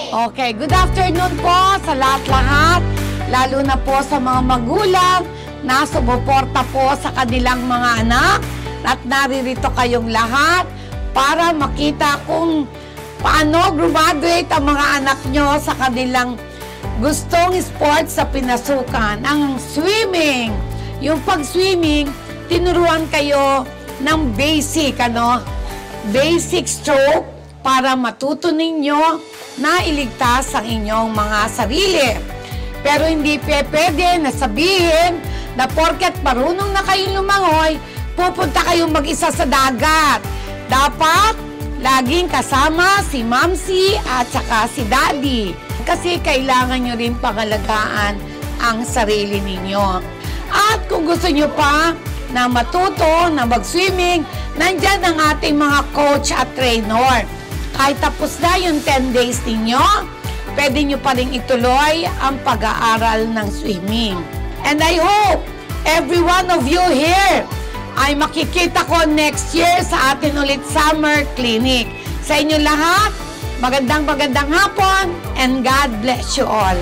Okay, good afternoon po sa lahat-lahat, lalo na po sa mga magulang na sumuporta po sa kanilang mga anak at naririto kayong lahat para makita kung paano graduate ang mga anak nyo sa kanilang gustong sports sa pinasukan. Ang swimming, yung pag-swimming, tinuruan kayo ng basic, basic stroke para matuto ninyo na iligtas ang inyong mga sarili. Pero hindi pwede na sabihin na porket marunong na kayong lumangoy, pupunta kayong mag-isa sa dagat. Dapat laging kasama si Mamsi at saka si Daddy. Kasi kailangan nyo rin pangalagaan ang sarili ninyo. At kung gusto nyo pa na matuto, na mag-swimming, nandyan ang ating mga coach at trainer. Kahit tapos na yung 10 days ninyo, pwede nyo pa rin ituloy ang pag-aaral ng swimming. And I hope every one of you here ay makikita ko next year sa atin ulit summer clinic. Sa inyo lahat, magandang hapon and God bless you all.